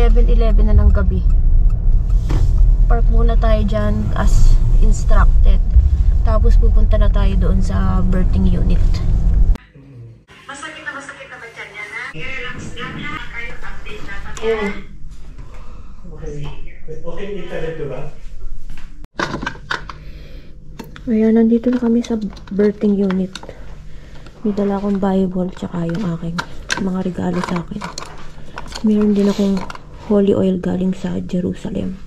11:11 na ng gabi. Park muna tayo dyan as instructed. Tapos pupunta na tayo doon sa birthing unit. Masakit na ba dyan yan, ha? I-relax lang, ha? Kayo update na pa yan. Okay, internet diba? Ayan, nandito na kami sa birthing unit. May dala akong Bible tsaka yung aking mga regalo sa akin. Meron din akong holy oil galing sa Jerusalem.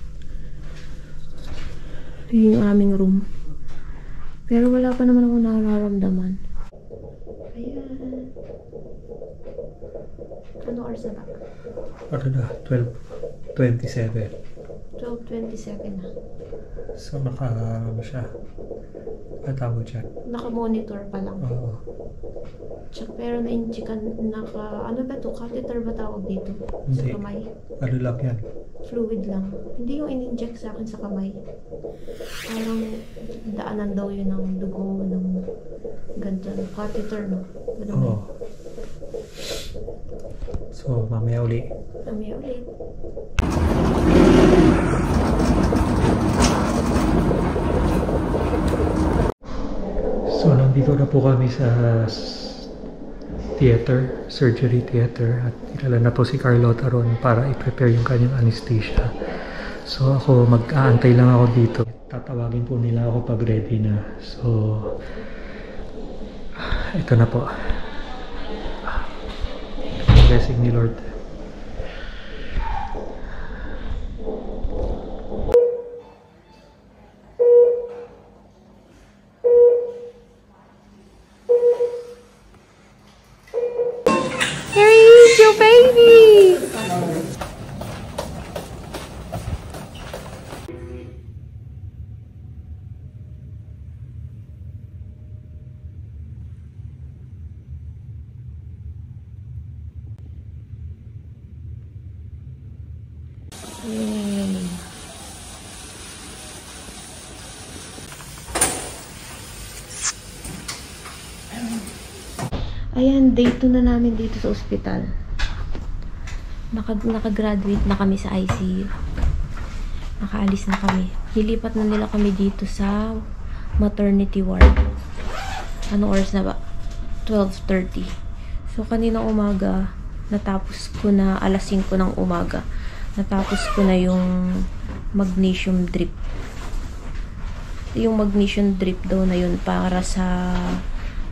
Yun yung aming room. Pero wala pa naman akong nararamdaman. Ayan. Ano oras na ba? Ano na? 12:27. 12:27 na. So, ano siya? Ang tawag dyan? Naka-monitor pa lang. Oo. Pero na-injikan, ano ba ito? Catheter ba tawag dito? Hindi. Sa kamay? Ano lang yan? Fluid lang. Hindi yung in-inject sa akin sa kamay. Parang daanan daw yun ng dugo, ng ganito. Catheter, no? Ganun. Oo. So, mamaya uli. Mamaya ulit. So, nandito na po kami sa theater, surgery theater, at kilala na po si Carlota ron para i-prepare yung kanyang anesthesia. So, ako mag-aantay lang ako dito. Tatawagin po nila ako pag ready na. So, ito na po. Blessing ni Lord. Ayan, day 2 na namin dito sa ospital. Nakagraduate na kami sa ICU. Nakaalis na kami. Nilipat na nila kami dito sa maternity ward. Anong oras na ba? 12:30. So, kanina umaga, natapos ko na alas 5 ng umaga. Natapos ko na yung magnesium drip. Yung magnesium drip daw na yun para sa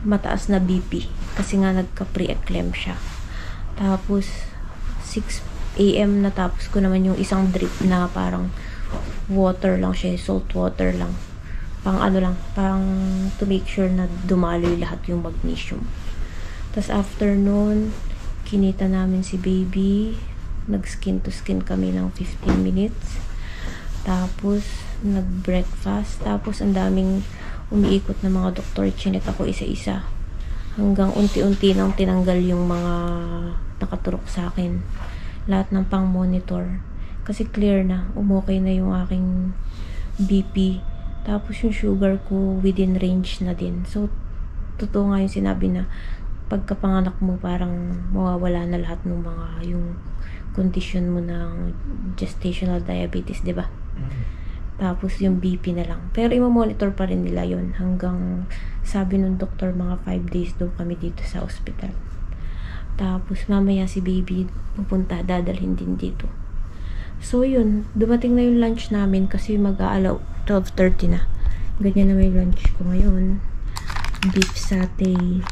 mataas na BP. Kasi nga nagka-pre-eclampsia. Tapos, 6 AM natapos ko naman yung isang drip na parang water lang siya, salt water lang. Pang ano lang, pang to make sure na dumaloy lahat yung magnesium. Tapos after nun, kinita namin si baby. Nag-skin to skin kami ng 15 minutes. Tapos, nag-breakfast. Tapos, ang daming umiikot na mga doktor. Chinek ako isa-isa. Hanggang unti-unti nang tinanggal yung mga nakaturok sa akin. Lahat ng pang-monitor. Kasi clear na. Okay na yung aking BP. Tapos yung sugar ko within range na din. So, totoo nga yung sinabi na pagkapanganak mo parang mawawala na lahat ng mga yung condition mo ng gestational diabetes, di ba? Tapos yung BP na lang. Pero i-monitor pa rin nila yon hanggang sabi ng doktor mga 5 days daw kami dito sa ospital. Tapos mamaya si baby pupunta, dadalhin din dito. So yun, dumating na yung lunch namin kasi mag-aalaw 12:30 na. Ganyan na may lunch ko ngayon. Beef satay.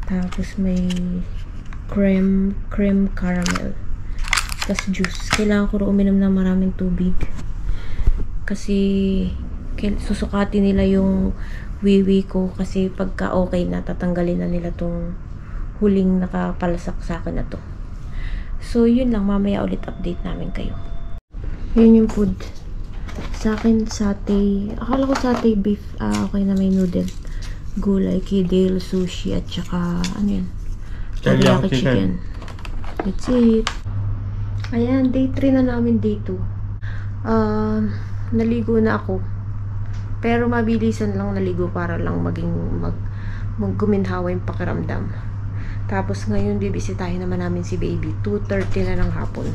Tapos may creme caramel. Tapos juice. Kailangan ko rin uminom ng maraming tubig. Kasi susukati nila yung wiwi ko kasi pagka okay na, tatanggalin na nila tong huling nakapalasak sa akin na to. So, yun lang. Mamaya ulit update namin kayo. Yun yung food. Sa akin, satay. Akala ko satay beef. Okay na may noodle. Gulay, kidale, sushi, at saka, ano yan? Teriyaki chicken. That's it. Ayan, day 3 na namin, day 2. Naligo na ako. Pero mabilisan lang naligo para lang guminhawa yung pakiramdam. Tapos ngayon bibisitahin naman namin si baby. 2:30 na ng hapon.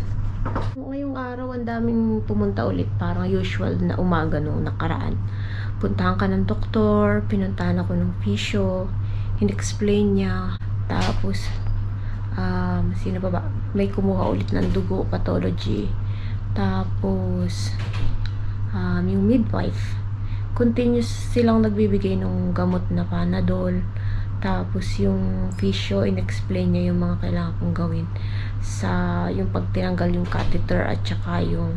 Ngayong araw, ang daming pumunta ulit. Parang usual na umaga nung nakaraan. Puntahan ka ng doktor, pinuntahan ako ng physio, in-explain niya. Tapos, sino pa ba? May kumuha ulit ng dugo, pathology. Tapos, yung midwife. Continuous silang nagbibigay ng gamot na Panadol. Tapos yung physio, in-explain niya yung mga kailangan kong gawin sa yung pagtinanggal yung catheter at saka yung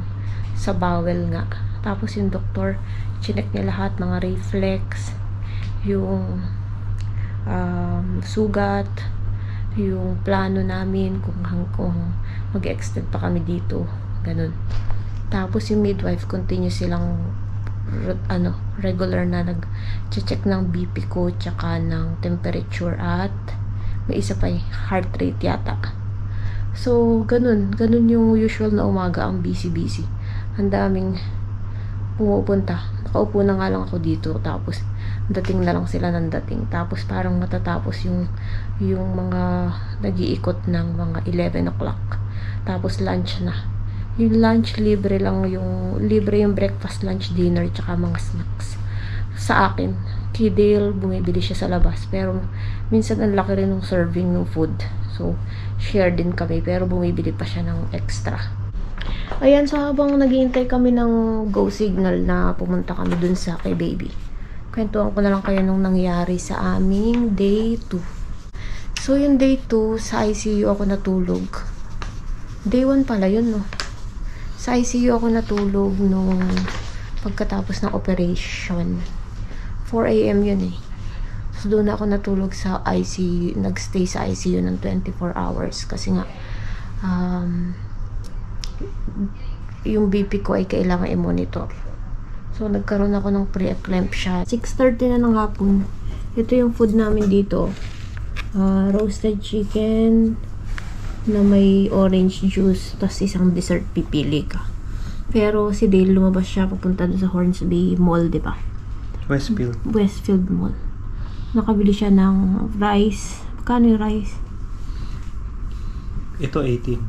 sa bowel nga. Tapos yung doktor, chinek niya lahat, mga reflex, yung sugat, yung plano namin kung mag-extend pa kami dito, ganun. Tapos yung midwife, continue silang regular na nag-check ng BP ko tsaka ng temperature at may isa pa heart rate yata. So ganun yung usual na umaga, ang busy. Ang daming pumupunta. Nakaupo na nga lang ako dito, tapos dating na lang sila ng dating. Tapos parang matatapos yung mga nag-iikot ng mga 11 o'clock. Tapos lunch na. Yung lunch, libre yung breakfast, lunch, dinner, tsaka mga snacks. Sa akin, Kidale, bumibili siya sa labas. Pero, minsan ang laki rin ng serving ng food. So, share din kami. Pero, bumibili pa siya ng extra. Ayan, so habang naghihintay kami ng go signal na pumunta kami dun sa kay baby. Kwentuhan ko na lang kayo nung nangyari sa aming day 2. So, yung day 2, sa ICU ako natulog. Day 1 pala yun, no? Sa ICU ako natulog nung pagkatapos ng operation. 4 AM yun eh. So, doon ako natulog sa ICU. Nagstay sa ICU ng 24 hours. Kasi nga, yung BP ko ay kailangan i-monitor. So, nagkaroon ako ng pre-eclampsia. 6:30 na ng hapon. Ito yung food namin dito. Roasted chicken na may orange juice, tapos isang dessert, pipili ka. Pero si Dale, lumabas siya papunta doon sa Hornsby Mall, di ba? Westfield Mall. Nakabili siya ng rice. Magkano yung rice? Ito 18.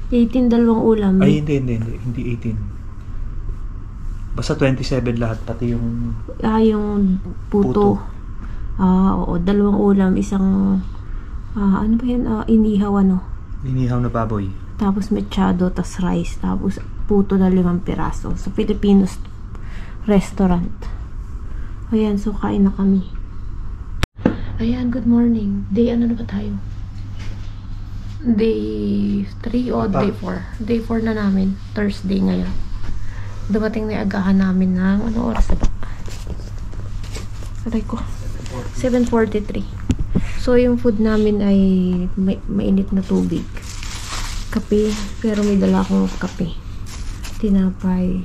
18, dalawang ulam. Ay, hindi 18. Basta 27 lahat, pati yung yung puto. Oo, dalawang ulam, isang ano ba yan? Inihaw inihaw na baboy. Tapos mechado, tas rice, tapos puto na 5 piraso. Sa Filipinos restaurant. Ayan, so kain na kami. Ayan, good morning. Day ano na ba tayo? Day 3 o day 4? Day 4 na namin. Thursday ngayon. Dumating na agahan namin ng ano oras na ba? Aray ko. 7:43. So, yung food namin ay mainit na tubig. Kape, pero may dala akong kape. Tinapay,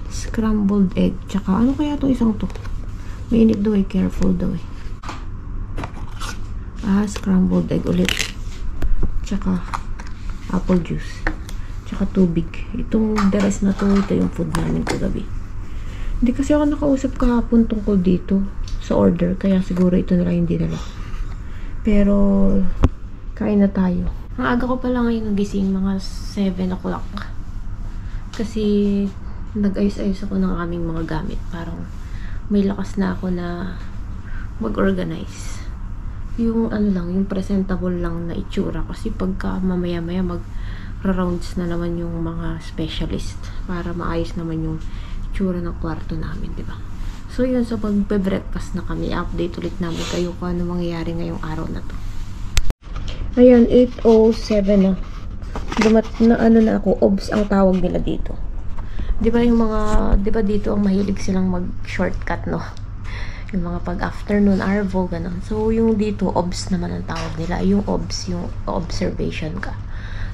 scrambled egg, tsaka ano kaya itong isang to? Mainit daw eh, careful daw eh. Scrambled egg ulit. Tsaka apple juice. Tsaka tubig. Itong the rest na to, ito yung food namin kagabi. Hindi kasi ako nakausap kahapon tungkol dito sa order, kaya siguro ito na lang yung dinala. Pero, kain na tayo. Ang aga ko pala ngayon nagising, mga 7 o'clock. Kasi, nag-ayos-ayos ako ng aming mga gamit. Parang, may lakas na ako na mag-organize. Yung ano lang, yung presentable lang na itsura. Kasi pagka mamaya-maya mag-rounds na naman yung mga specialist. Para maayos naman yung itsura ng kwarto namin, diba? So, yun. So, pag-breakfast na kami, update ulit namin kayo kung ano mangyayari ngayong araw na to. Ayan, 8:07 na. Na ano na ako, OBS ang tawag nila dito. Di ba dito ang mahilig silang mag-shortcut, no? Yung mga pag-afternoon, arvo, gano'n. So, yung dito, OBS naman ang tawag nila. Yung OBS, yung observation ka.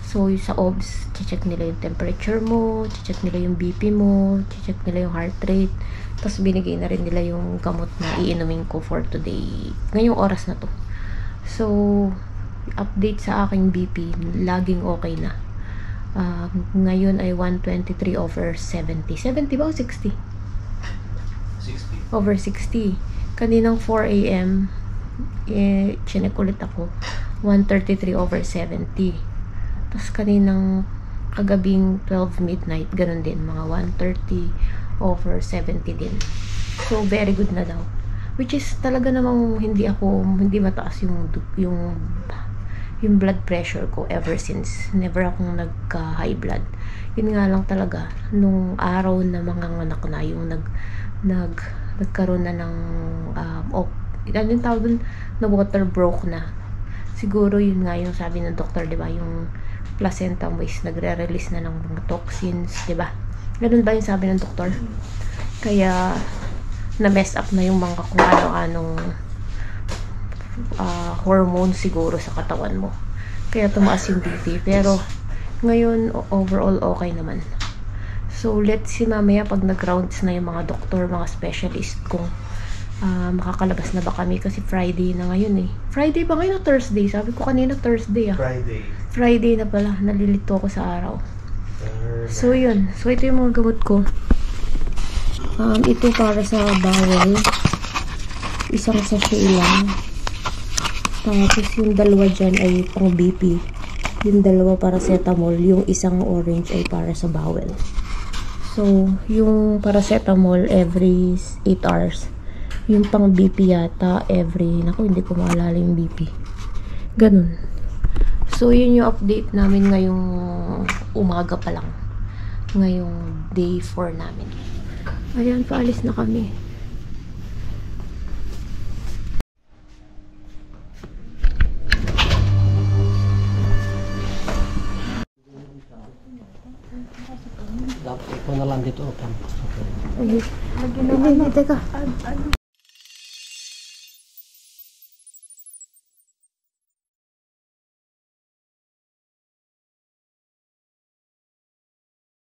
So, sa OBS, check nila yung temperature mo, check nila yung BP mo, check nila yung heart rate. Tapos, binigay na rin nila yung gamot na iinumin ko for today. Ngayong oras na to. So, update sa aking BP, laging okay na. Ngayon ay 123/70. 70 ba o 60? 60/60. Kaninang 4 AM, chinek ulit ako. 133/70. Tapos kaninang kagabing 12 midnight, ganun din, mga 1:30 over 70 din. So, very good na daw. Which is talaga namang hindi mataas yung blood pressure ko ever since. Never akong nagka-high blood. Yun nga lang talaga, nung araw na manganganak na, yung nagkaroon na ng, ano yung tawag dun, na water broke na. Siguro yun nga yung sabi ng doktor, di ba? Yung placenta mo is nagre-release na ng mga toxins, di ba? Ganun ba yung sabi ng doktor? Kaya, na-mess up na yung mga kung ano-anong hormone siguro sa katawan mo. Kaya tumaas yung BP. Pero, ngayon, overall, okay naman. So, let's see mamaya pag nag-rounds na yung mga doktor, mga specialist, kung makakalabas na ba kami kasi Friday na ngayon eh. Friday ba ngayon o Thursday? Sabi ko kanina Thursday ah. Friday na pala. Nalilito ako sa araw. So, yun. So, ito yung mga gamot ko. Ito para sa bawal. Isang sachet lang. Tapos yung dalawa dyan ay pang BP. Yung dalawa paracetamol. Yung isang orange ay para sa bawal. So, yung paracetamol every 8 hours. Yung pang BP yata every... Naku, hindi ko maalala yung BP. Ganun. So, yun yung update namin ngayong umaga pa lang. Ngayong day 4 namin. Ayan, paalis na kami. Dapat ikaw na lang dito. Okay. Ay, hindi, teka.